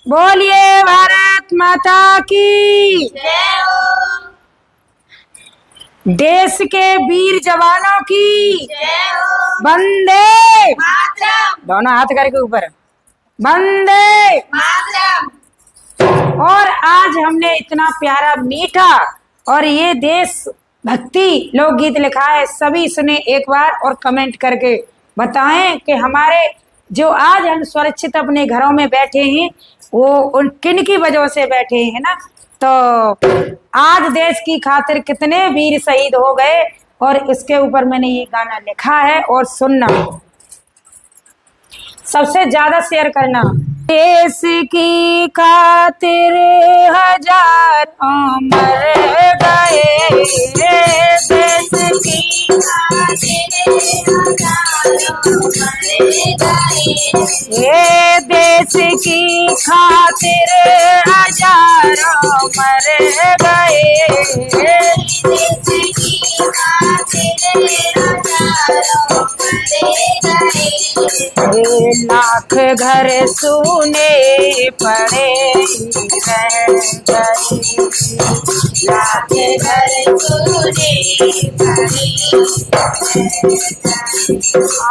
बोलिए भारत माता की। देश के वीर जवानों की वंदे मातरम। दोनों हाथ करके ऊपर वंदे मातरम। और आज हमने इतना प्यारा मीठा और ये देश भक्ति लोकगीत लिखा है, सभी सुने एक बार और कमेंट करके बताएं कि हमारे जो आज हम सुरक्षित अपने घरों में बैठे हैं वो उन किन की वजह से बैठे हैं ना। तो आज देश की खातिर कितने वीर शहीद हो गए और इसके ऊपर मैंने ये गाना लिखा है और सुनना, सबसे ज्यादा शेयर करना। देश की खातिर हजारों मर गए, देश की खातिर हजारों मर गए। ये देश की खातिर हजारों मर गए, देश की खातिर हजारों मर गए। लाख घर सुने पड़े रह गए, लाख घर सुने पड़े।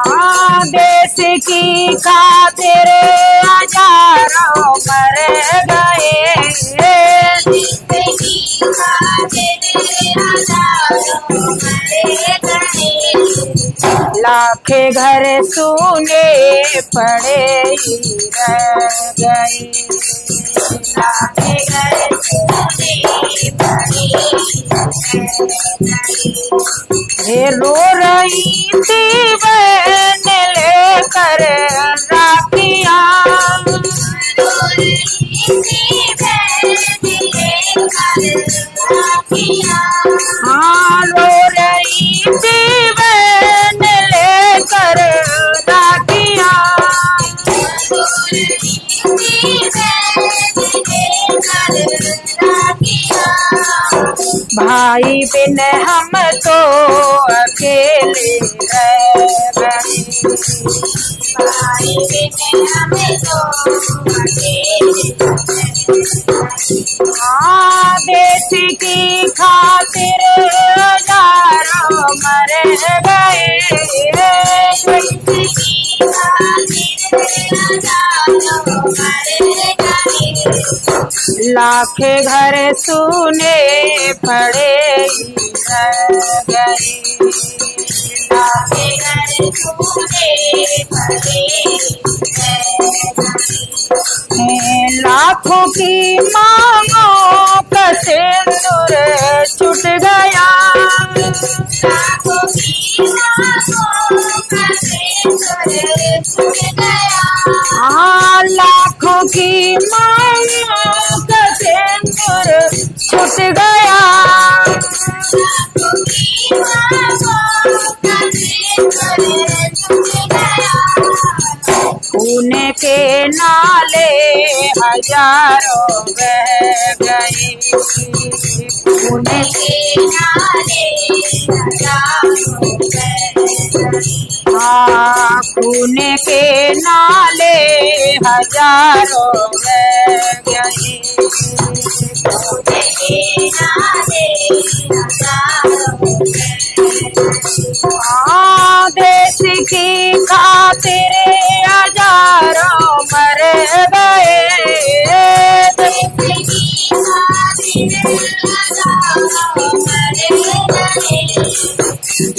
हाँ देश की खातिर हजारों मर गए, देश की खातिर हजारों मर गए। लाख घर सुने पड़े रह गए, लाख घर सुने पड़े। हे रो रही थी बहन लेकर राखियाँ, हाँ रो रही थी बहन लेकर राखियाँ, भाई बिन हम तो अकेले रह गए, भाई बिन हमें तो हाँ देश की खातिर हजारों मर गए, लाख घर सुने पड़े रह गए, लाख घर सुने पड़े। लाखों की मांगों का सिंदूर छूट गया, लाखों की मांगों का सिंदूर छूट गया। हाँ लाखों की मांगों का सिंदूर छूट गया, लाखों की मांगों का सिंदूर छूट गया। खून के नाले हजारों बह गए, खून के नाले हजारों बह गए। हाँ खून के नाले हजारों बह गए, के नाले हजारों हाँ देश की खातिर हजारों मर गए,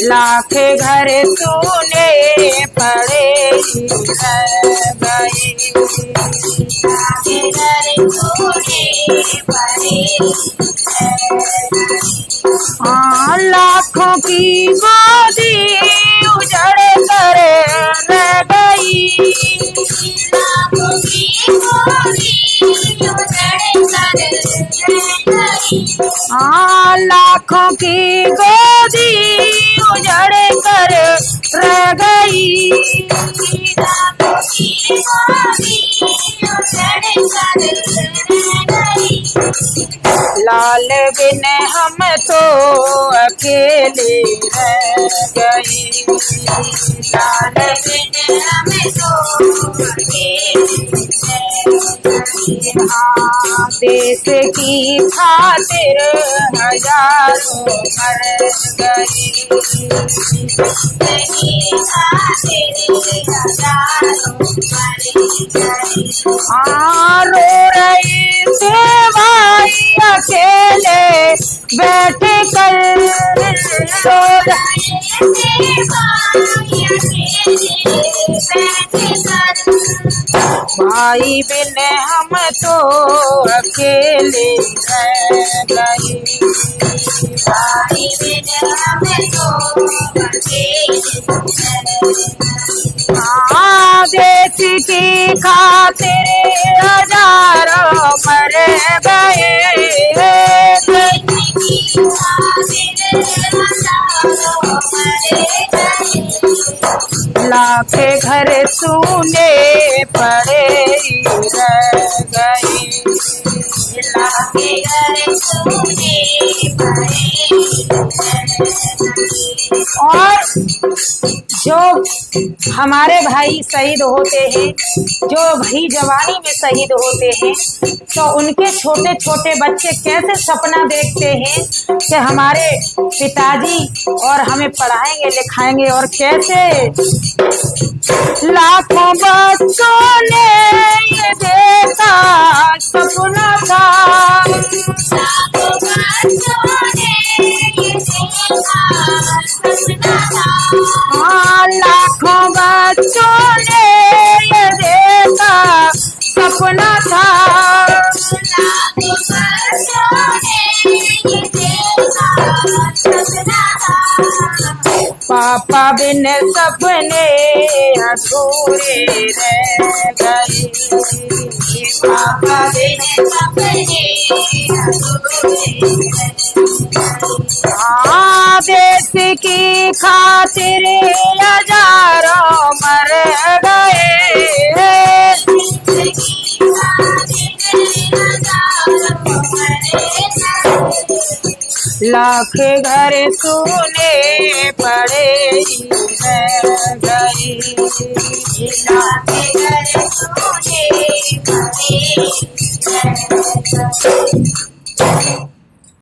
लाख घर सुने पड़े रह गए, हाँ लाखों की गोदी उजड़ कर रह गई, लाखों की गोदी उजड़ कर रह गई। हाँ लाखों की गोदी उजड़ कर रह गई, लाखों की गोदी उजड़ कर रह गई। लाल बिन हम तो अकेले रह गए, लाल बिन हम तो अकेले रह गए। हाँ, देश की खातिर हजारों मर गए। हाँ, रो रही थे भाई अकेले बैठ कर, रो रही भाई बिन हम तो अकेले रह गए। भाई बिन हम तो हाँ, देश की खातिर हजारों मर गए। लाख घर सूने पड़े रह गए। और जो हमारे भाई शहीद होते हैं, जो भाई जवानी में शहीद होते हैं, तो उनके छोटे छोटे बच्चे कैसे सपना देखते हैं कि हमारे पिताजी और हमें पढ़ाएंगे लिखाएंगे, और कैसे लाखों बच्चों ने ये देखा सपना था। हाँ, लाखों बच्चों ने ये देखा सपना था। पापा बिन सपने अधूरे रह गए। पापा बिन सपने हाँ, देश की खातिर हजारों मर गए। लाख घर सूने पड़े रह गए।